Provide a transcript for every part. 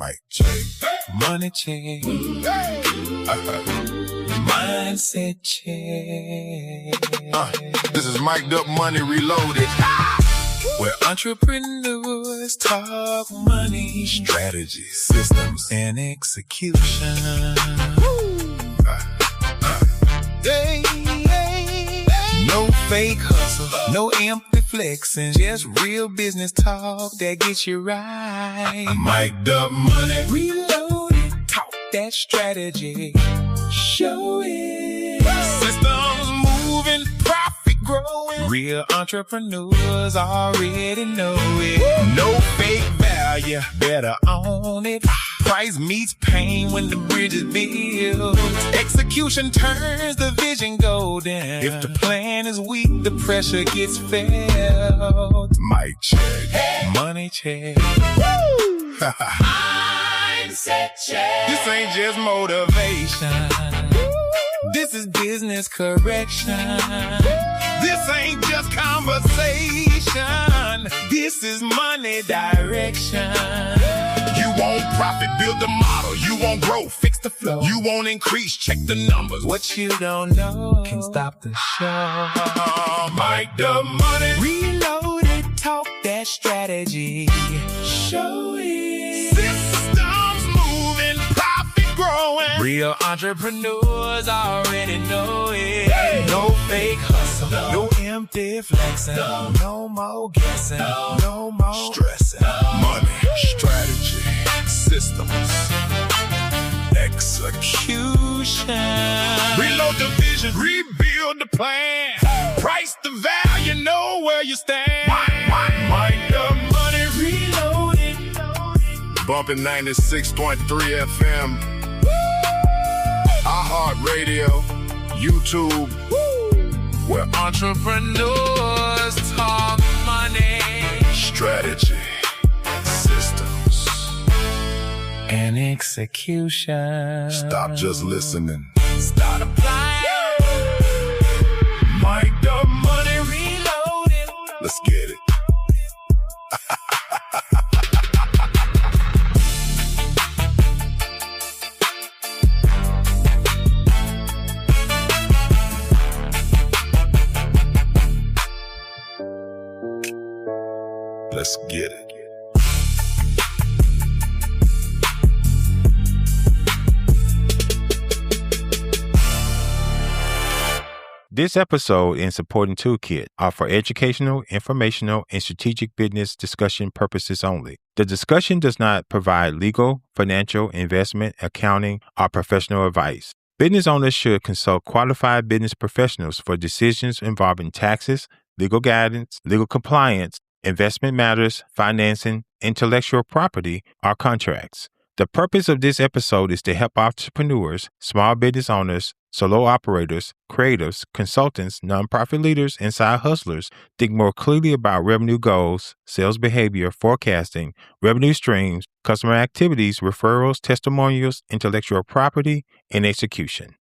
Mic check. Money check. Mindset check. This is Mic'd Up Money Reloaded. Where entrepreneurs talk money, Strategy, systems, and execution. No fake hustle, no empty flexing, just real business talk that gets you right. Mic'd Up Money Reloaded, talk that strategy, show it. Systems moving, profit growing. Real entrepreneurs already know it. No fake value, better own it. Price meets pain when the bridge is built. Execution turns the vision golden. If the plan is weak, the pressure gets felt. Mic check. Hey. Money check. Mindset check. This ain't just motivation. This is business correction. This ain't just conversation. This is money direction. You want profit, build the model. You want growth, fix the flow. You want increase, check the numbers. What you don't know can stop the show. Mic'd Up Money Reloaded, talk that strategy, show it. Systems moving, profit growing. Real entrepreneurs already know it. Hey. No fake hustle, no empty flexing, no more guessing, no more Stressing. Money, strategy, systems, execution. reload the vision, rebuild the plan. Price the value, know where you stand. Mic'd Up Money Reloaded. Bumping 96.3 FM. iHeartRadio, YouTube. Where Entrepreneurs talk money, strategy, systems. and execution. Stop just listening. Start applying. Mic'd Up Money. Reloaded. Let's get it. Let's get it. This episode and supporting toolkit are for educational, informational, and strategic business discussion purposes only. The discussion does not provide legal, financial, investment, accounting, or professional advice. Business owners should consult qualified business professionals for decisions involving taxes, legal guidance, legal compliance, investment matters, financing, intellectual property, or contracts. The purpose of this episode is to help entrepreneurs, small business owners, solo operators, creatives, consultants, nonprofit leaders, and side hustlers think more clearly about revenue goals, sales behavior, forecasting, revenue streams, customer activities, referrals, testimonials, intellectual property, and execution.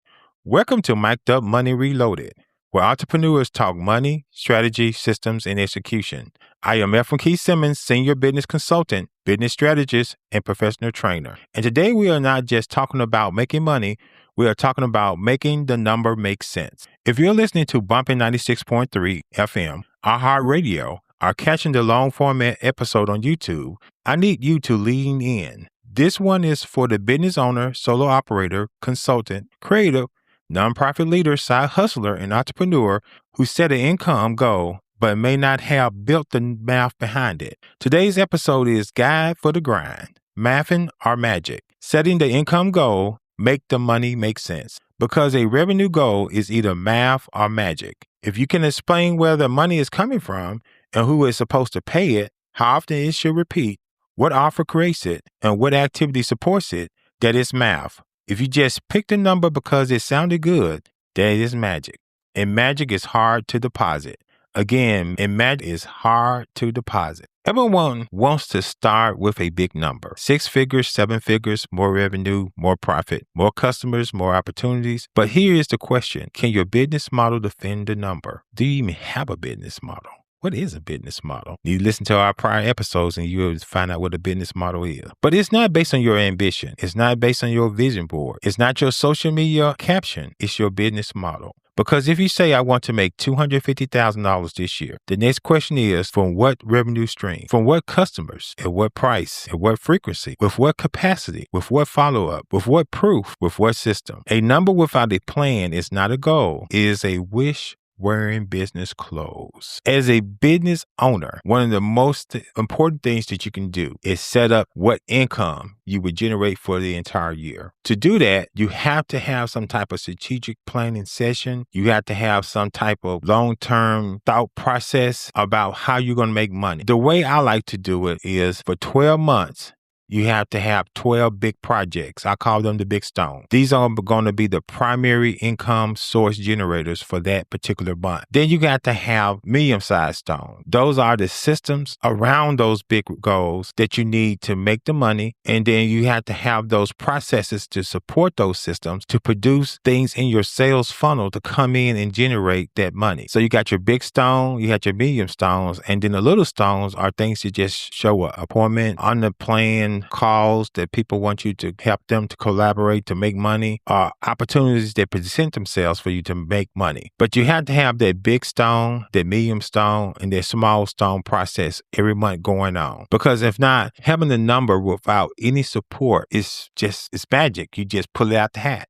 Welcome to Mic'd Up Money Reloaded, where entrepreneurs talk money, strategy, systems, and execution. I am Efrem Keith Simmons, Senior Business Consultant, Business Strategist, and Professional Trainer. And today we are not just talking about making money, we are talking about making the number make sense. If you're listening to Bumping 96.3 FM, iHeartRadio, or catching the long format episode on YouTube, I need you to lean in. This one is for the business owner, solo operator, consultant, creative, nonprofit leader, side hustler, and entrepreneur who set an income goal but may not have built the math behind it. Today's episode is Guide for the Grind, Mathin or Magic. Setting the income goal, make the money make sense. Because a revenue goal is either math or magic. If you can explain where the money is coming from and who is supposed to pay it, how often it should repeat, what offer creates it, and what activity supports it, that is math. If you just picked a number because it sounded good, that is magic. And magic is hard to deposit. Again, and magic is hard to deposit. Everyone wants to start with a big number. 6 figures, 7 figures, more revenue, more profit, more customers, more opportunities. But here is the question. Can your business model defend the number? Do you even have a business model? what is a business model? You listen to our prior episodes and you'll find out what a business model is. But it's not based on your ambition. It's not based on your vision board. It's not your social media caption. It's your business model. Because if you say, I want to make $250,000 this year, the next question is, from what revenue stream, from what customers, at what price, at what frequency, with what capacity, with what follow-up, with what proof, with what system? A number without a plan is not a goal. It is a wish wearing business clothes. As a business owner, one of the most important things that you can do is set up what income you would generate for the entire year. To do that, you have to have some type of strategic planning session. You have to have some type of long-term thought process about how you're going to make money. The way I like to do it is for 12 months, you have to have 12 big projects. I call them the big stone. These are going to be the primary income source generators for that particular month. Then you got to have medium-sized stones. Those are the systems around those big goals that you need to make the money. And then you have to have those processes to support those systems to produce things in your sales funnel to come in and generate that money. So you got your big stone, you got your medium stones, and then the little stones are things that just show up. Appointment, on the plan, calls that people want you to help them to collaborate to make money, or opportunities that present themselves for you to make money. But you have to have that big stone, that medium stone, and that small stone process every month going on. Because if not, having the number without any support is it's magic. You just pull it out the hat.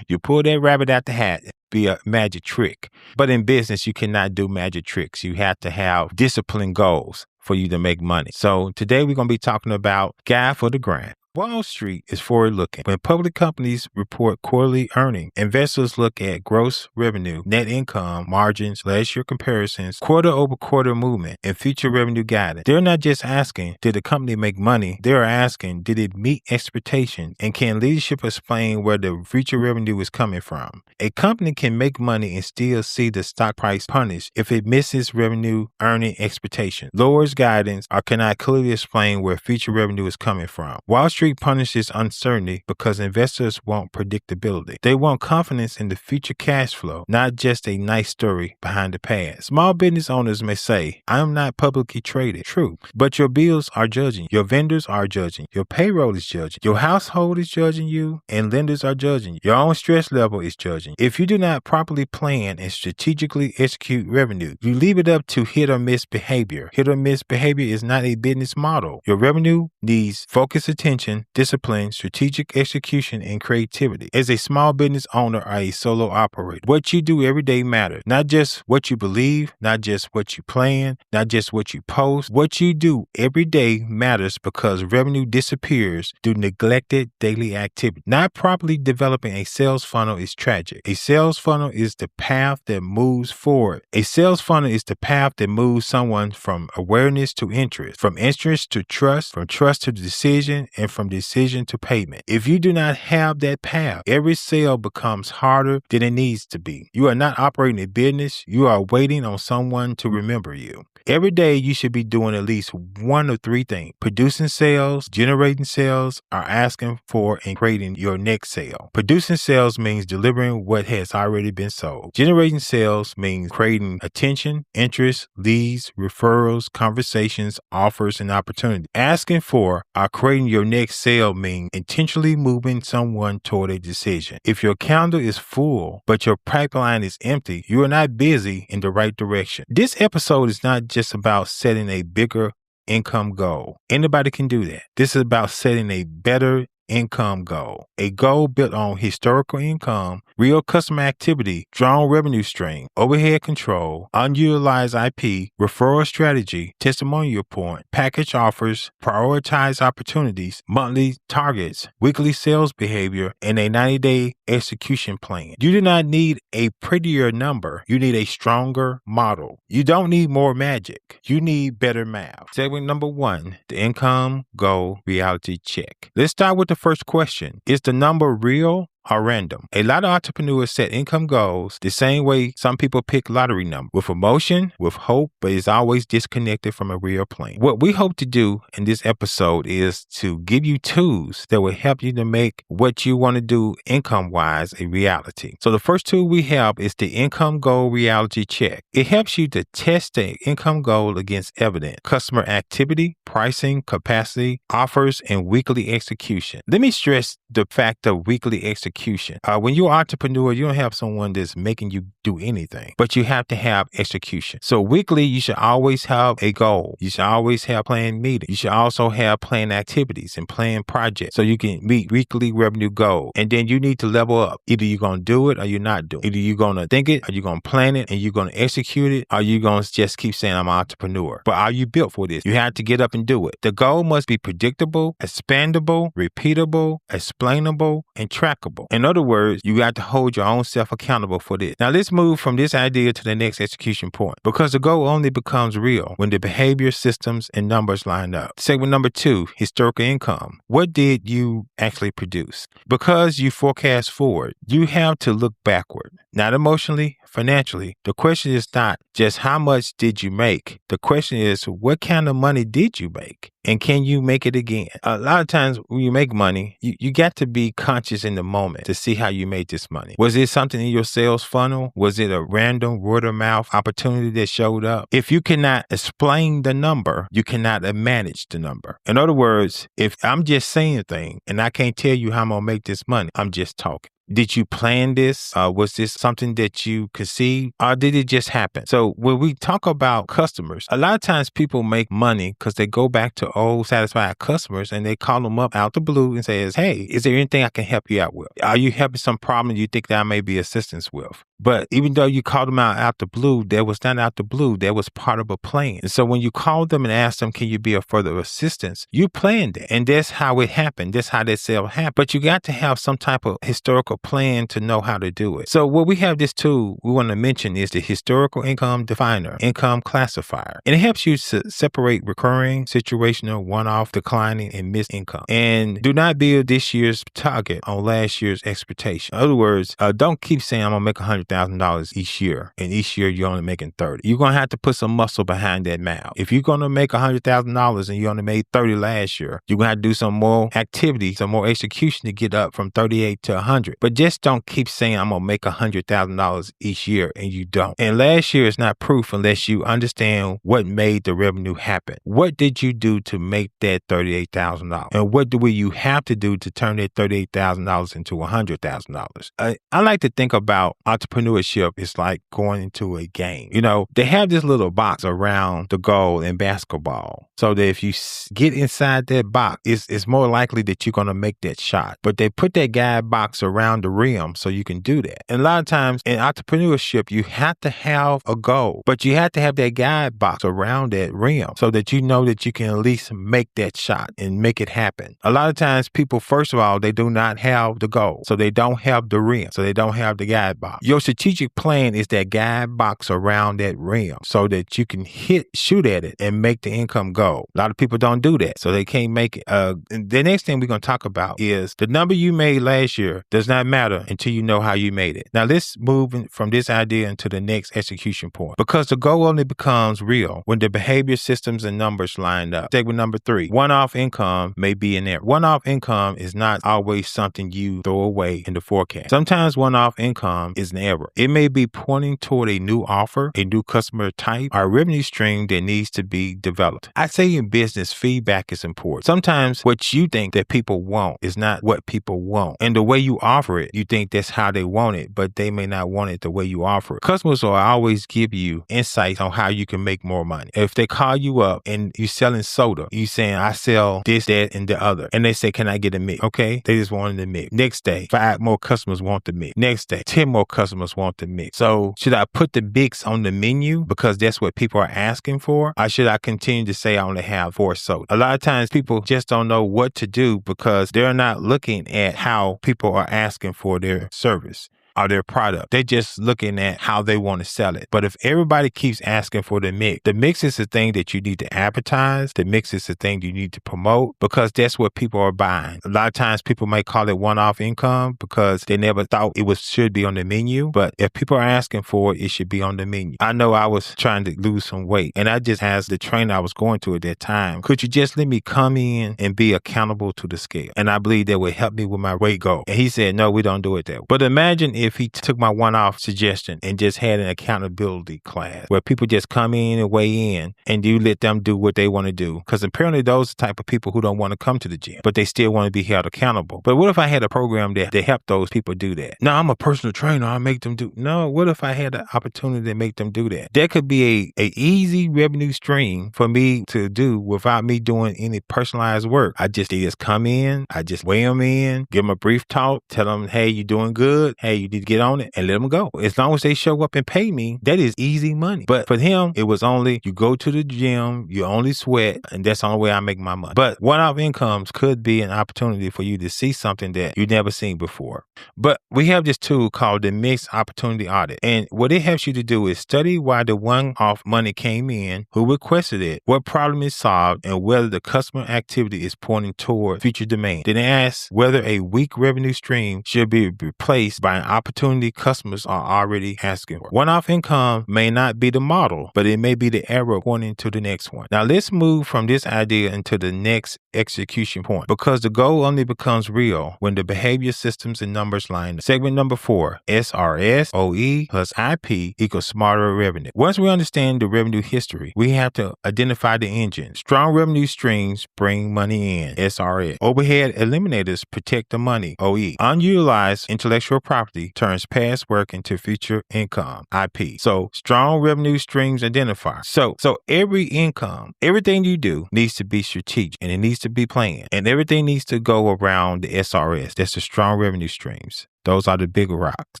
You pull that rabbit out the hat. Be a magic trick. But in business, you cannot do magic tricks. You have to have disciplined goals for you to make money. So today we're going to be talking about guide for the grind. Wall Street is forward-looking. When public companies report quarterly earnings, investors look at gross revenue, net income, margins, last year comparisons, quarter-over-quarter movement, and future revenue guidance. They're not just asking, did the company make money? They're asking, did it meet expectations? And can leadership explain where the future revenue is coming from? A company can make money and still see the stock price punished if it misses revenue earning expectations, lowers guidance, or cannot clearly explain where future revenue is coming from. Wall Street punishes uncertainty because investors want predictability. They want confidence in the future cash flow, not just a nice story behind the past. Small business owners may say, I am not publicly traded. True, but your bills are judging. Your vendors are judging. Your payroll is judging. Your household is judging you, and lenders are judging you. Your own stress level is judging. If you do not properly plan and strategically execute revenue, you leave it up to hit or miss behavior. Hit or miss behavior is not a business model. Your revenue needs focused attention, discipline, strategic execution, and creativity. As a small business owner or a solo operator, what you do every day matters. Not just what you believe, not just what you plan, not just what you post. What you do every day matters because revenue disappears due to neglected daily activity. Not properly developing a sales funnel is tragic. A sales funnel is the path that moves forward. A sales funnel is the path that moves someone from awareness to interest, from interest to trust, from trust to decision, and from decision to payment. If you do not have that path, every sale becomes harder than it needs to be. You are not operating a business. You are waiting on someone to remember you. Every day you should be doing at least one of three things: producing sales, generating sales, or asking for and creating your next sale. Producing sales means delivering what has already been sold. Generating sales means creating attention, interest, leads, referrals, conversations, offers, and opportunities. Asking for or creating your next sale means intentionally moving someone toward a decision. If your calendar is full, but your pipeline is empty, you are not busy in the right direction. This episode is not just about setting a bigger income goal. Anybody can do that. This is about setting a better income goal. A goal built on historical income, real customer activity, strong revenue stream, overhead control, unutilized IP, referral strategy, testimonial point, package offers, prioritize opportunities, monthly targets, weekly sales behavior, and a 90-day execution plan. You do not need a prettier number. You need a stronger model. You don't need more magic. You need better math. Segment number 1, the income goal reality check. Let's start with the first question. Is the number real or random. A lot of entrepreneurs set income goals the same way some people pick lottery numbers, with emotion, with hope, but it's always disconnected from a real plan. What we hope to do in this episode is to give you tools that will help you to make what you want to do income-wise a reality. So the first tool we have is the income goal reality check. It helps you to test the income goal against evidence, customer activity, pricing, capacity, offers, and weekly execution. Let me stress the fact of weekly execution. When you're an entrepreneur, you don't have someone that's making you do anything, but you have to have execution. So weekly, you should always have a goal. You should always have planned meetings. You should also have planned activities and planned projects so you can meet weekly revenue goals. And then you need to level up. Either you're going to do it or you're not doing it. Either you're going to think it or you're going to plan it and you're going to execute it, or you're going to just keep saying I'm an entrepreneur. But are you built for this? You have to get up and do it. The goal must be predictable, expandable, repeatable, explainable, and trackable. In other words, you got to hold your own self accountable for this. Now let's move from this idea to the next execution point, because the goal only becomes real when the behavior, systems, and numbers line up. Segment number 2, historical income. What did you actually produce? Because you forecast forward, you have to look backward, not emotionally, financially. The question is not just how much did you make? The question is, what kind of money did you make? And can you make it again? A lot of times when you make money, you got to be conscious in the moment to see how you made this money. Was it something in your sales funnel? Was it a random word of mouth opportunity that showed up? If you cannot explain the number, you cannot manage the number. In other words, if I'm just saying a thing and I can't tell you how I'm going to make this money, I'm just talking. Did you plan this? Was this something that you conceived, or did it just happen? So when we talk about customers, a lot of times people make money because they go back to old satisfied customers and they call them up out the blue and says, hey, is there anything I can help you out with? Are you having some problem you think that I may be assistance with? But even though you called them out the blue, that was not out the blue. That was part of a plan. And so when you called them and asked them, can you be of further assistance? You planned it. And that's how it happened. That's how that sale happened. But you got to have some type of historical plan to know how to do it. So what we have this tool we want to mention is the historical income definer, income classifier. And it helps you to separate recurring, situational, one-off, declining, and missed income. And do not build this year's target on last year's expectation. In other words, don't keep saying I'm going to make $100,000 each year, and each year you're only making 30. You're going to have to put some muscle behind that mouth. If you're going to make $100,000 and you only made 30 last year, you're going to have to do some more activity, some more execution to get up from 38 to 100. But just don't keep saying I'm going to make $100,000 each year and you don't. And last year is not proof unless you understand what made the revenue happen. What did you do to make that $38,000? And what do you have to do to turn that $38,000 into $100,000? I like to think about entrepreneurship is like going into a game. You know, they have this little box around the goal in basketball so that if you get inside that box, it's more likely that you're going to make that shot. But they put that guide box around the rim so you can do that. And a lot of times in entrepreneurship, you have to have a goal, but you have to have that guide box around that rim so that you know that you can at least make that shot and make it happen. A lot of times people, first of all, they do not have the goal. So they don't have the rim. So they don't have the guide box. Your strategic plan is that guide box around that rim so that you can shoot at it and make the income go. A lot of people don't do that. So they can't make it. The next thing we're going to talk about is the number you made last year does not matter until you know how you made it. Now let's move from this idea into the next execution point, because the goal only becomes real when the behavior, systems, and numbers line up. Segment number 3, one-off income may be an error. One-off income is not always something you throw away in the forecast. Sometimes one-off income is an error. It may be pointing toward a new offer, a new customer type, or a revenue stream that needs to be developed. I say in business, feedback is important. Sometimes what you think that people want is not what people want. And the way you offer it, you think that's how they want it, but they may not want it the way you offer it. Customers will always give you insights on how you can make more money. If they call you up and you're selling soda, you saying, I sell this, that, and the other. And they say, can I get a mix? Okay. They just wanted the mix. Next day, 5 more customers want the mix. Next day, 10 more customers want the mix. So should I put the mix on the menu because that's what people are asking for? Or should I continue to say I only have 4 soda? A lot of times people just don't know what to do because they're not looking at how people are asking for their service. or their product. They're just looking at how they want to sell it. But if everybody keeps asking for the mix is the thing that you need to advertise. The mix is the thing you need to promote because that's what people are buying. A lot of times people may call it one-off income because they never thought it should be on the menu. But if people are asking for it, it should be on the menu. I know I was trying to lose some weight and I just asked the trainer I was going to at that time, could you just let me come in and be accountable to the scale? And I believe that would help me with my weight goal. And he said, no, we don't do it that way. But imagine if he took my one-off suggestion and just had an accountability class where people just come in and weigh in and you let them do what they want to do. Because apparently those are the type of people who don't want to come to the gym, but they still want to be held accountable. But what if I had a program that helped those people do that? No, I'm a personal trainer. I make them do. No, what if I had the opportunity to make them do that? That could be a easy revenue stream for me to do without me doing any personalized work. They just come in, I just weigh them in, give them a brief talk, tell them, hey, you're doing good. Hey, you need to get on it and let them go. As long as they show up and pay me, that is easy money. But for him, it was only you go to the gym, you only sweat, and that's the only way I make my money. But one-off incomes could be an opportunity for you to see something that you've never seen before. But we have this tool called the Mixed Opportunity Audit. And what it helps you to do is study why the one-off money came in, who requested it, what problem is solved, and whether the customer activity is pointing toward future demand. Then ask whether a weak revenue stream should be replaced by an opportunity customers are already asking for. One-off income may not be the model, but it may be the arrow pointing to the next one. Now let's move from this idea into the next execution point, because the goal only becomes real when the behavior, systems, and numbers line up. Segment number 4, SRS, OE plus IP equals smarter revenue. Once we understand the revenue history, we have to identify the engine. Strong revenue streams bring money in, SRS. Overhead eliminators protect the money, OE. Unutilized intellectual property turns past work into future income, IP. So strong revenue streams identifier. So every income, everything you do needs to be strategic and it needs to be planned, and everything needs to go around the SRS. That's the strong revenue streams. Those are the bigger rocks.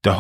The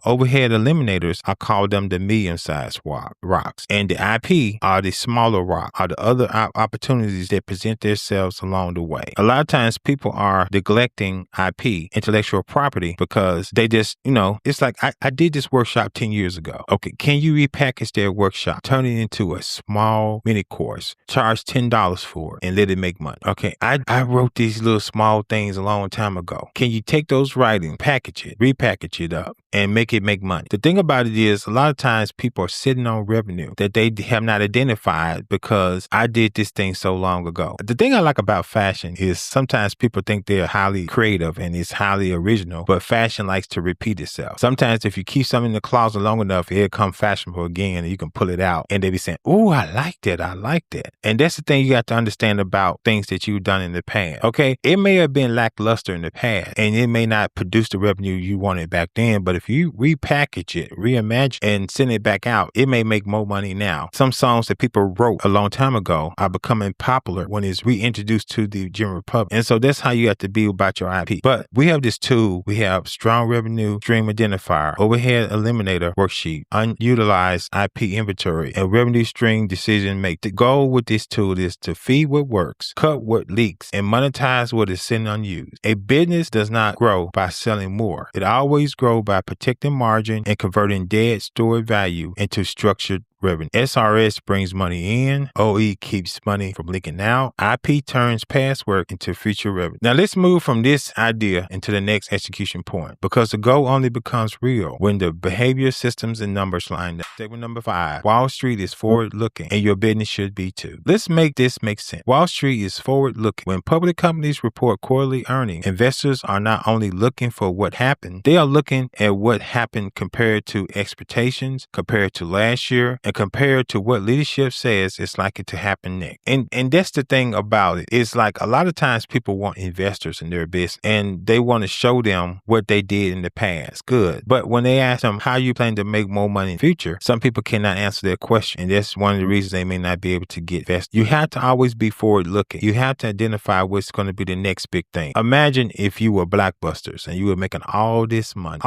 overhead eliminators, I call them the medium-sized rocks. And the IP are the smaller rocks, are the other opportunities that present themselves along the way. A lot of times people are neglecting IP, intellectual property, because they just, it's like, I did this workshop 10 years ago. Okay, can you repackage their workshop, turn it into a small mini course, charge $10 for it, and let it make money? Okay, I wrote these little small things a long time ago. Can you take those writings, package it, repackage it up, and make it make money? The thing about it is, a lot of times people are sitting on revenue that they have not identified because I did this thing so long ago. The thing I like about fashion is sometimes people think they're highly creative and it's highly original, but fashion likes to repeat itself. Sometimes if you keep something in the closet long enough, it'll come fashionable again and you can pull it out and they be saying, oh, I like that. I like that. And that's the thing you got to understand about things that you've done in the past. Okay, it may have been lackluster in the past and it may not produce the revenue you wanted back then, but if you repackage it, reimagine, and send it back out, it may make more money now. Some songs that people wrote a long time ago are becoming popular when it's reintroduced to the general public. And so that's how you have to be about your IP. But we have this tool. We have strong revenue stream identifier, overhead eliminator worksheet, unutilized IP inventory, and revenue stream decision make. The goal with this tool is to feed what works, cut what leaks, and monetize what is sitting unused. A business does not grow by selling more. It always grows by protecting margin and converting dead stored value into structured revenue. SRS brings money in. OE keeps money from leaking out. IP turns past work into future revenue. Now let's move from this idea into the next execution point, because the goal only becomes real when the behavior, systems, and numbers line up. Segment number 5. Wall Street is forward-looking, and your business should be too. Let's make this make sense. Wall Street is forward-looking. When public companies report quarterly earnings, investors are not only looking for what happened, they are looking at what happened compared to expectations, compared to last year, and compared to what leadership says it's likely to happen next. And that's the thing about it. It's like a lot of times people want investors in their business and they want to show them what they did in the past. Good. But when they ask them how you plan to make more money in the future, some people cannot answer their question. And that's one of the reasons they may not be able to get invested. You have to always be forward looking. You have to identify what's going to be the next big thing. Imagine if you were Blockbusters and you were making all this money,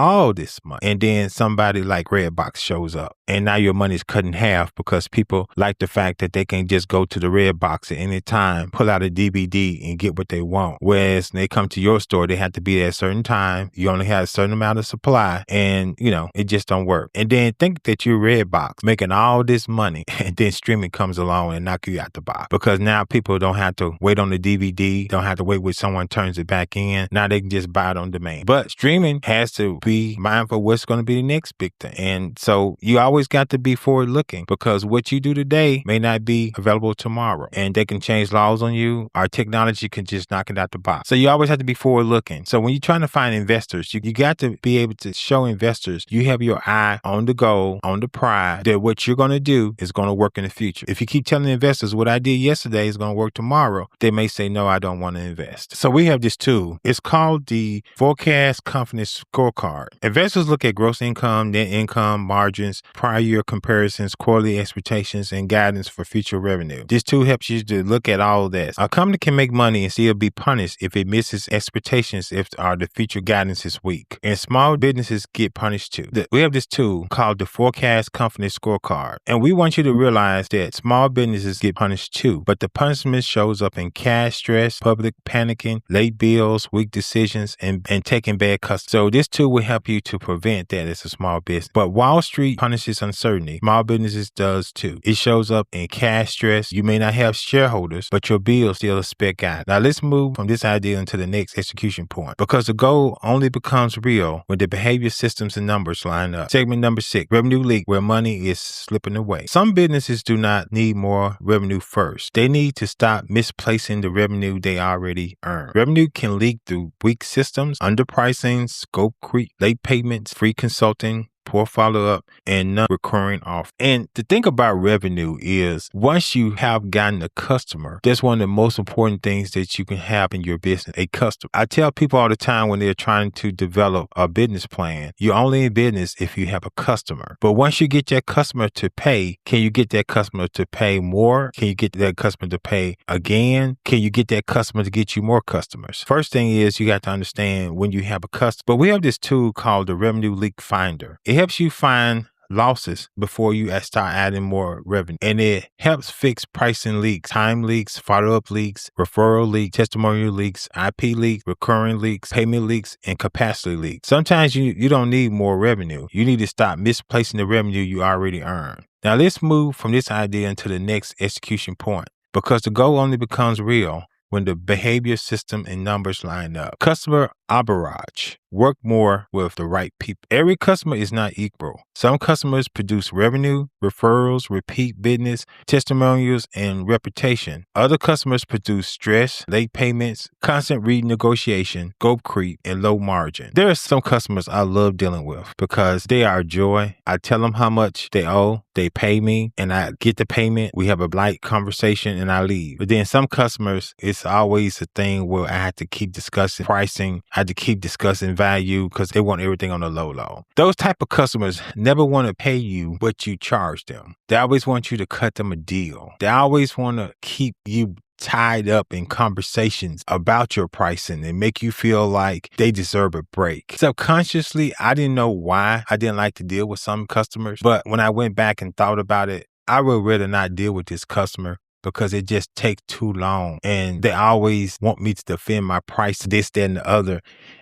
and then somebody like Redbox shows up And now your money is cut in half because people like the fact that they can just go to the red box at any time, pull out a DVD and get what they want. Whereas when they come to your store, they have to be there at a certain time. You only have a certain amount of supply and, it just don't work. And then think that you're red box making all this money and then streaming comes along and knock you out the box because now people don't have to wait on the DVD, don't have to wait when someone turns it back in. Now they can just buy it on demand. But streaming has to be mindful of what's going to be the next big thing. And so you always got to be forward looking because what you do today may not be available tomorrow. And they can change laws on you. Our technology can just knock it out the box. So you always have to be forward looking. So when you're trying to find investors, you got to be able to show investors you have your eye on the goal, on the prize, that what you're going to do is going to work in the future. If you keep telling investors what I did yesterday is going to work tomorrow, they may say, no, I don't want to invest. So we have this tool. It's called the Forecast Confidence Scorecard. Investors look at gross income, net income, margins, prior year comparisons, quarterly expectations, and guidance for future revenue. This tool helps you to look at all of that. A company can make money and still be punished if it misses expectations if the future guidance is weak. And small businesses get punished too. We have this tool called the Forecast Confidence Scorecard. And we want you to realize that small businesses get punished too. But the punishment shows up in cash stress, public panicking, late bills, weak decisions, and taking bad customers. So this tool will help you to prevent that as a small business. But Wall Street punishes uncertainty. Small businesses does too. It shows up in cash stress. You may not have shareholders, but your bills still spec out. Now let's move from this idea into the next execution point because the goal only becomes real when the behavior, systems, and numbers line up. Segment number 6, revenue leak, where money is slipping away. Some businesses do not need more revenue first. They need to stop misplacing the revenue they already earn. Revenue can leak through weak systems, underpricing, scope creep, late payments, free consulting, poor follow-up, and non-recurring off. And the thing about revenue is once you have gotten a customer, that's one of the most important things that you can have in your business, a customer. I tell people all the time when they're trying to develop a business plan, you're only in business if you have a customer. But once you get that customer to pay, can you get that customer to pay more? Can you get that customer to pay again? Can you get that customer to get you more customers? First thing is you got to understand when you have a customer. But we have this tool called the Revenue Leak Finder. It helps you find losses before you start adding more revenue. And it helps fix pricing leaks, time leaks, follow-up leaks, referral leaks, testimonial leaks, IP leaks, recurring leaks, payment leaks, and capacity leaks. Sometimes you don't need more revenue. You need to stop misplacing the revenue you already earn. Now let's move from this idea into the next execution point because the goal only becomes real when the behavior, system, and numbers line up. Customer arbitrage. Work more with the right people. Every customer is not equal. Some customers produce revenue, referrals, repeat business, testimonials, and reputation. Other customers produce stress, late payments, constant renegotiation, scope creep, and low margin. There are some customers I love dealing with because they are joy. I tell them how much they owe, they pay me, and I get the payment. We have a light conversation, and I leave. But then some customers, it's always a thing where I have to keep discussing pricing. I have to keep discussing value because they want everything on the low. Those type of customers never want to pay you what you charge them. They always want you to cut them a deal. They always want to keep you tied up in conversations about your pricing and make you feel like they deserve a break. Subconsciously, I didn't know why I didn't like to deal with some customers, but when I went back and thought about it, I would rather not deal with this customer because it just takes too long. And they always want me to defend my price, this, that, and the other.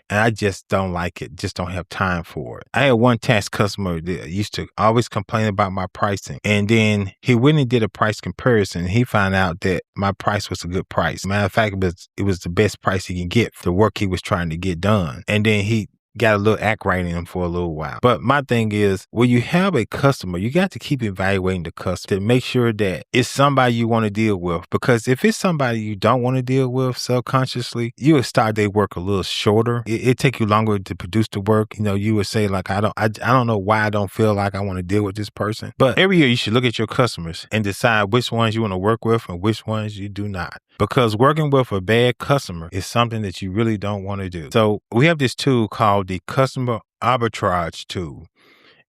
And I just don't like it, just don't have time for it. I had one tax customer that used to always complain about my pricing. And then he went and did a price comparison. He found out that my price was a good price. Matter of fact, it was the best price he can get for the work he was trying to get done. And then he got a little act right in him for a little while. But my thing is, when you have a customer, you got to keep evaluating the customer to make sure that it's somebody you want to deal with. Because if it's somebody you don't want to deal with subconsciously, you would start their work a little shorter. It take you longer to produce the work. You would say like, I don't know why I don't feel like I want to deal with this person. But every year you should look at your customers and decide which ones you want to work with and which ones you do not. Because working with a bad customer is something that you really don't want to do. So we have this tool called the customer arbitrage tool.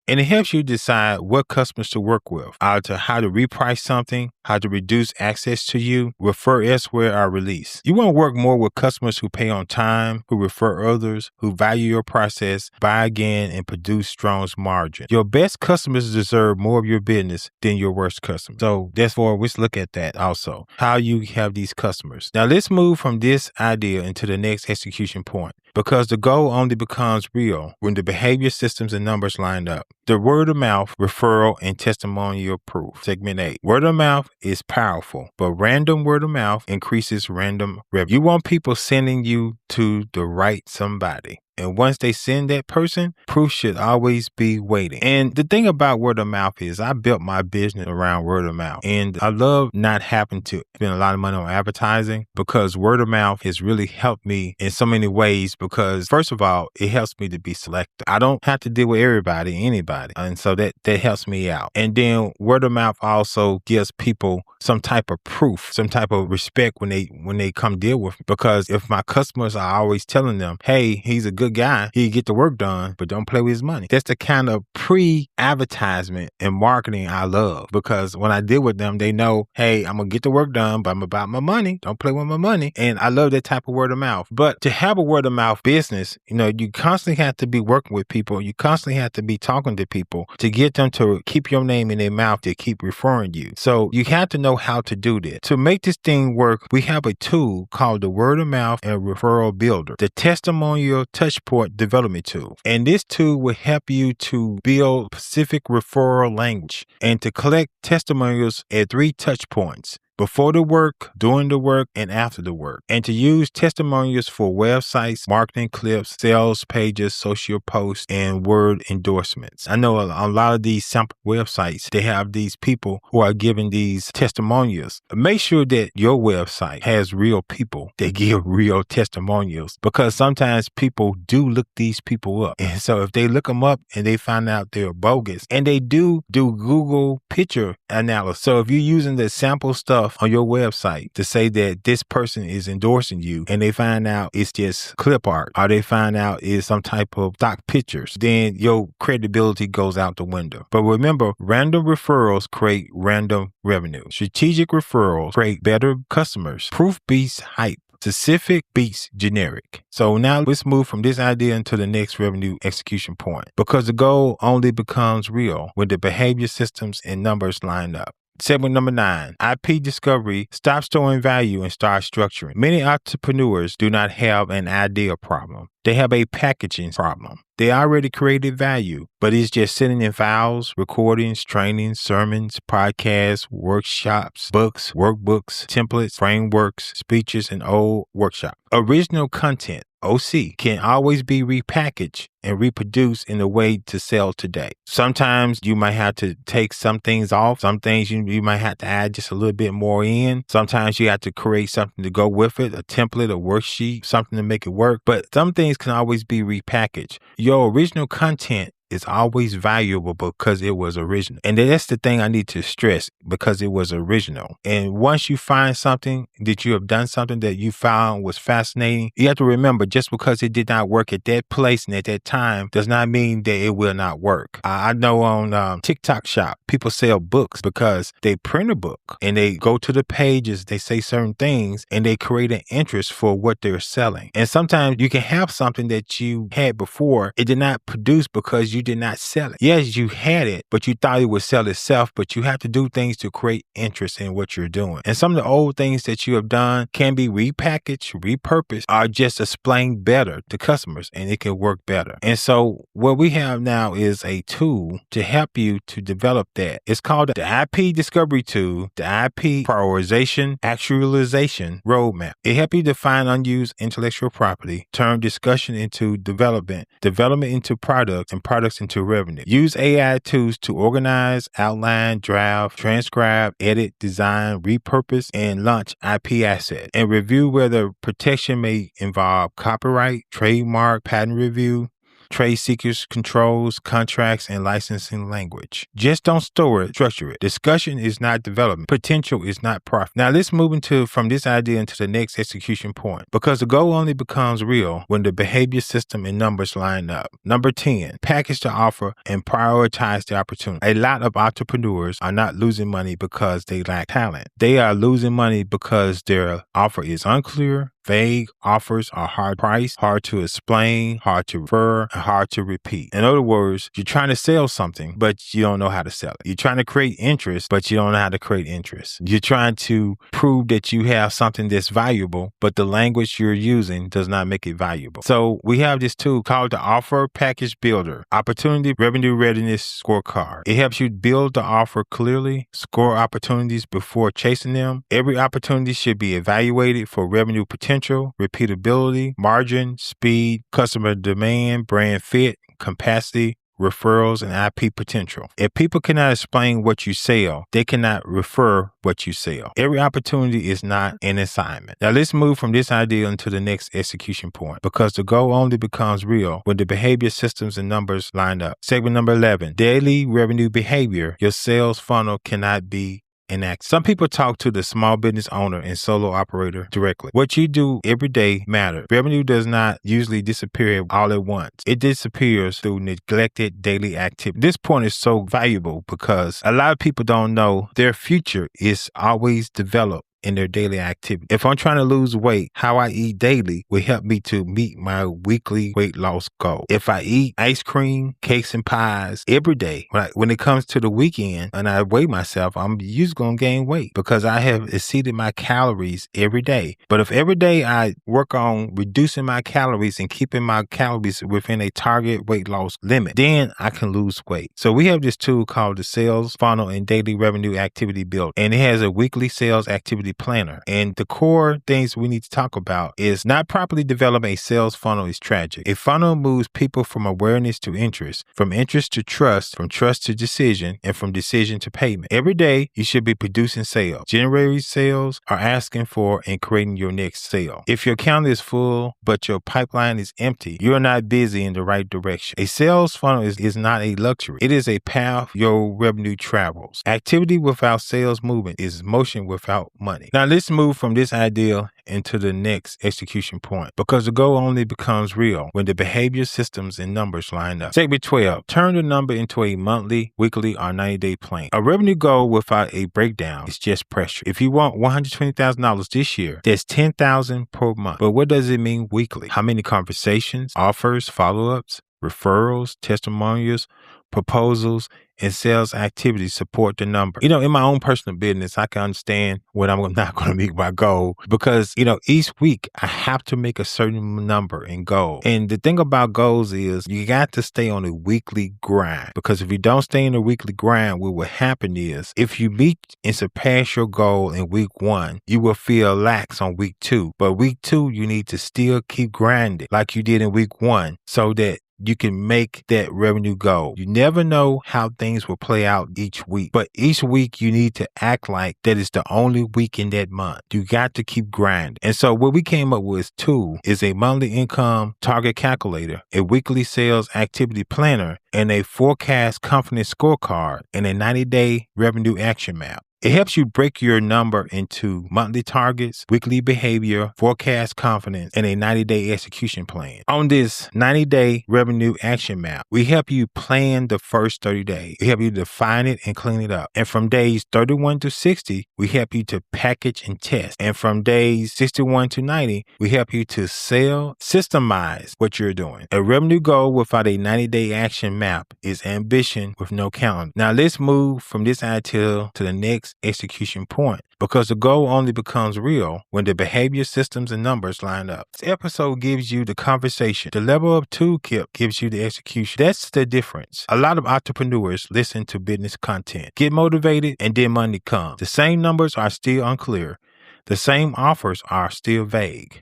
And it helps you decide what customers to work with, how to reprice something, how to reduce access to you, refer elsewhere, or release. You want to work more with customers who pay on time, who refer others, who value your process, buy again, and produce strong margin. Your best customers deserve more of your business than your worst customers. So therefore, let's look at that also, how you have these customers. Now let's move from this idea into the next execution point, because the goal only becomes real when the behavior, systems, and numbers line up. The word of mouth, referral, and testimonial proof. Segment 8. Word of mouth is powerful, but random word of mouth increases random revenue. You want people sending you to the right somebody. And once they send that person, proof should always be waiting. And the thing about word of mouth is I built my business around word of mouth. And I love not having to spend a lot of money on advertising, because word of mouth has really helped me in so many ways, because first of all, it helps me to be selective. I don't have to deal with anybody. And so that helps me out. And then word of mouth also gives people some type of proof, some type of respect when they come deal with me. Because if my customers are always telling them, hey, he's a good guy, he get the work done, but don't play with his money. That's the kind of pre-advertisement and marketing I love, because when I deal with them, they know, hey, I'm gonna get the work done, but I'm about my money. Don't play with my money. And I love that type of word of mouth. But to have a word of mouth business, you constantly have to be working with people. You constantly have to be talking to people to get them to keep your name in their mouth, to keep referring you. So you have to know how to do this. To make this thing work, we have a tool called the Word of Mouth and Referral Builder, the Testimonial Touchpoint Development Tool. And this tool will help you to build specific referral language and to collect testimonials at 3 touch points: before the work, during the work, and after the work. And to use testimonials for websites, marketing clips, sales pages, social posts, and word endorsements. I know a lot of these sample websites, they have these people who are giving these testimonials. Make sure that your website has real people that give real testimonials, because sometimes people do look these people up. And so if they look them up and they find out they're bogus, and they do Google picture analysis. So if you're using the sample stuff on your website to say that this person is endorsing you, and they find out it's just clip art, or they find out it's some type of stock pictures, then your credibility goes out the window. But remember, random referrals create random revenue. Strategic referrals create better customers. Proof beats hype. Specific beats generic. So now let's move from this idea into the next revenue execution point, because the goal only becomes real when the behavior, systems, and numbers line up. Segment number 9, IP discovery. Stop storing value and start structuring. Many entrepreneurs do not have an idea problem. They have a packaging problem. They already created value, but it's just sitting in files, recordings, trainings, sermons, podcasts, workshops, books, workbooks, templates, frameworks, speeches, and old workshops. Original content, OC, can always be repackaged and reproduced in a way to sell today. Sometimes you might have to take some things off. Some things you might have to add just a little bit more in. Sometimes you have to create something to go with it, a template, a worksheet, something to make it work. But some things can always be repackaged. Your original content is always valuable because it was original. And that's the thing I need to stress, because it was original. And once you find something that you have done, something that you found was fascinating, you have to remember, just because it did not work at that place and at that time does not mean that it will not work. I know on TikTok Shop, people sell books because they print a book and they go to the pages, they say certain things, and they create an interest for what they're selling. And sometimes you can have something that you had before, it did not produce because you did not sell it. Yes, you had it, but you thought it would sell itself, but you have to do things to create interest in what you're doing. And some of the old things that you have done can be repackaged, repurposed, or just explained better to customers, and it can work better. And so what we have now is a tool to help you to develop that. It's called the IP Discovery Tool, the IP Prioritization Actualization Roadmap. It helps you define unused intellectual property, turn discussion into development, development into products, and products into revenue. Use AI tools to organize, outline, draft, transcribe, edit, design, repurpose, and launch IP assets, and review whether protection may involve copyright, trademark, patent review. trade secrets, controls, contracts, and licensing language. Just don't store it, structure it. Discussion is not development. Potential is not profit. Now let's move from this idea into the next execution point, because the goal only becomes real when the behavior system and numbers line up. Number 10, package the offer and prioritize the opportunity. A lot of entrepreneurs are not losing money because they lack talent. They are losing money because their offer is unclear, vague. Offers are hard priced, hard to explain, hard to refer, and hard to repeat. In other words, you're trying to sell something, but you don't know how to sell it. You're trying to create interest, but you don't know how to create interest. You're trying to prove that you have something that's valuable, but the language you're using does not make it valuable. So we have this tool called the Offer Package Builder, Opportunity Revenue Readiness Scorecard. It helps you build the offer clearly, score opportunities before chasing them. Every opportunity should be evaluated for revenue potential, repeatability, margin, speed, customer demand, brand fit, capacity, referrals, and IP potential. If people cannot explain what you sell, they cannot refer what you sell. Every opportunity is not an assignment. Now let's move from this idea into the next execution point, because the goal only becomes real when the behavior systems and numbers line up. Segment number 11, daily revenue behavior. Your sales funnel cannot be enact. Some people talk to the small business owner and solo operator directly. What you do every day matters. Revenue does not usually disappear all at once. It disappears through neglected daily activity. This point is so valuable because a lot of people don't know their future is always developed in their daily activity. If I'm trying to lose weight, how I eat daily will help me to meet my weekly weight loss goal. If I eat ice cream, cakes, and pies every day, when it comes to the weekend and I weigh myself, I'm usually going to gain weight because I have exceeded my calories every day. But if every day I work on reducing my calories and keeping my calories within a target weight loss limit, then I can lose weight. So we have this tool called the Sales Funnel and Daily Revenue Activity Builder, and it has a weekly sales activity planner. And the core things we need to talk about is not properly developing a sales funnel is tragic. A funnel moves people from awareness to interest, from interest to trust, from trust to decision, and from decision to payment. Every day, you should be producing sales, generating sales, or asking for and creating your next sale. If your calendar is full, but your pipeline is empty, you're not busy in the right direction. A sales funnel is not a luxury. It is a path your revenue travels. Activity without sales movement is motion without money. Now let's move from this idea into the next execution point, because the goal only becomes real when the behavior systems and numbers line up. Segment 12, turn the number into a monthly, weekly, or 90-day plan. A revenue goal without a breakdown is just pressure. If you want $120,000 this year, that's $10,000 per month. But what does it mean weekly? How many conversations, offers, follow-ups, referrals, testimonials, proposals, and sales activities support the number? In my own personal business, I can understand when I'm not going to meet my goal because, each week I have to make a certain number and goal. And the thing about goals is you got to stay on a weekly grind, because if you don't stay in a weekly grind, what will happen is if you meet and surpass your goal in week 1, you will feel lax on week 2. But week 2, you need to still keep grinding like you did in week 1 so that you can make that revenue goal. You never know how things will play out each week, but each week you need to act like that is the only week in that month. You got to keep grinding. And so what we came up with tool is a monthly income target calculator, a weekly sales activity planner, and a forecast confidence scorecard, and a 90-day revenue action map. It helps you break your number into monthly targets, weekly behavior, forecast confidence, and a 90-day execution plan. On this 90-day revenue action map, we help you plan the first 30 days. We help you define it and clean it up. And from days 31 to 60, we help you to package and test. And from days 61 to 90, we help you to sell, systemize what you're doing. A revenue goal without a 90-day action map is ambition with no calendar. Now let's move from this idea to the next execution point, because the goal only becomes real when the behavior systems and numbers line up. This episode gives you the conversation. The level up toolkit gives you the execution. That's the difference. A lot of entrepreneurs listen to business content, get motivated, and then money comes. The same numbers are still unclear. The same offers are still vague.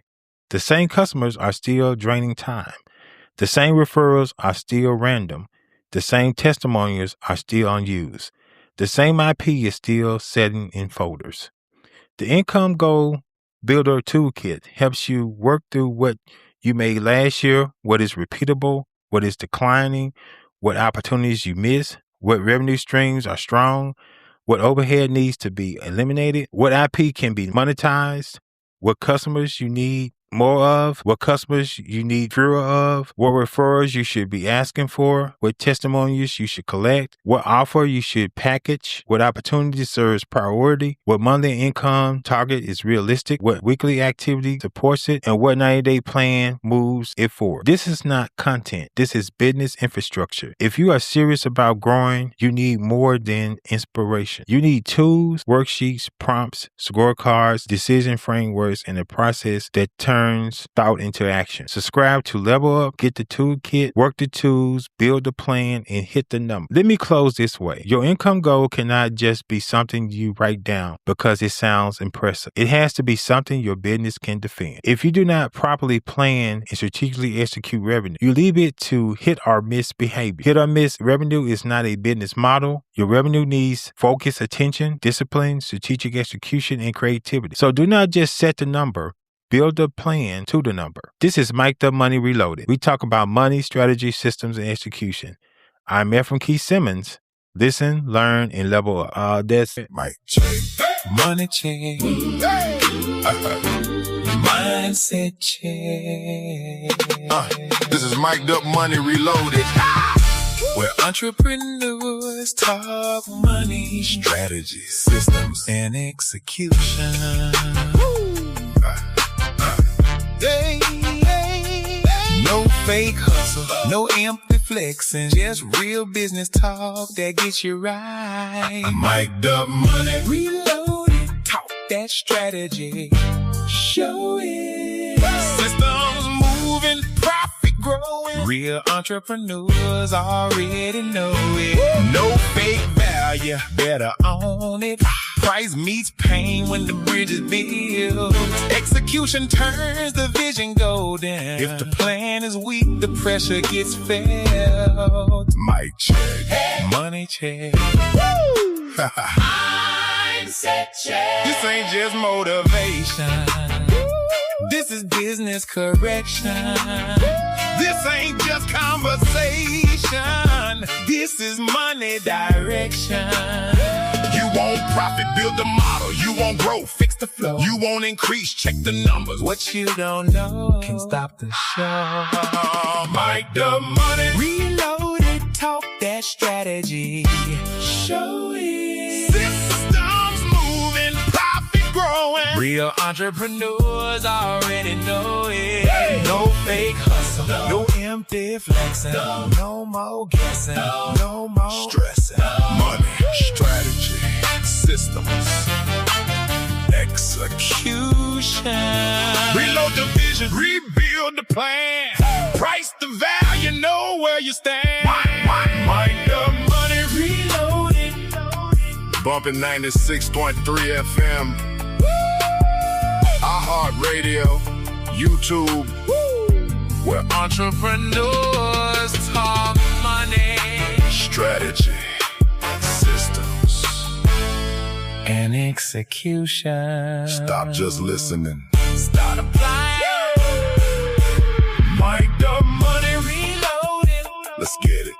The same customers are still draining time. The same referrals are still random. The same testimonials are still unused. The same IP is still sitting in folders. The Income Goal Builder Toolkit helps you work through what you made last year, what is repeatable, what is declining, what opportunities you miss, what revenue streams are strong, what overhead needs to be eliminated, what IP can be monetized, what customers you need more of, what customers you need fewer of, what referrals you should be asking for, what testimonials you should collect, what offer you should package, what opportunity serves priority, what monthly income target is realistic, what weekly activity supports it, and what 90-day plan moves it forward. This is not content. This is business infrastructure. If you are serious about growing, you need more than inspiration. You need tools, worksheets, prompts, scorecards, decision frameworks, and a process that turns thought into action. Subscribe to Level Up, get the toolkit, work the tools, build the plan, and hit the number. Let me close this way. Your income goal cannot just be something you write down because it sounds impressive. It has to be something your business can defend. If you do not properly plan and strategically execute revenue, you leave it to hit or miss behavior. Hit or miss revenue is not a business model. Your revenue needs focus, attention, discipline, strategic execution, and creativity. So do not just set the number. Build a plan to the number. This is Mic'd Up Money Reloaded. We talk about money, strategy, systems, and execution. I'm Efrem Keith Simmons. Listen, learn, and level up. That's it. Mic check. Money check. Mindset check. This is Mic'd Up Money Reloaded. Where entrepreneurs talk money, strategy, systems, and execution. No fake hustle, no empty flexing, just real business talk that gets you right. Mic'd Up Money Reloaded, talk that strategy, show it. Systems moving, profit growing. Real entrepreneurs already know it. No fake value, better own it. Price meets pain when the bridge is built. Execution turns the vision golden. If the plan is weak, the pressure gets felt. Mic check. Hey. Money check. Mindset check. This ain't just motivation. This is business correction. This ain't just conversation. This is money direction. You want profit, build the model. You want growth, fix the flow. You want increase, check the numbers. What you don't know can stop the show. Mic'd Up Money Reloaded, talk that strategy, show it. Systems moving, profit growing. Real entrepreneurs already know it. Hey. No fake hustle, no empty flexing, no more guessing, no more stressing. Money, strategy, systems, execution. Reload the vision, rebuild the plan. Price the value, know where you stand. Mic'd Up Money Reloaded. Bumping 96.3 FM. iHeartRadio, YouTube. Where entrepreneurs talk money, strategy, systems, and execution. Stop just listening. Start applying. Mic'd Up Money Reloaded. Let's get it.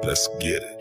Let's get it.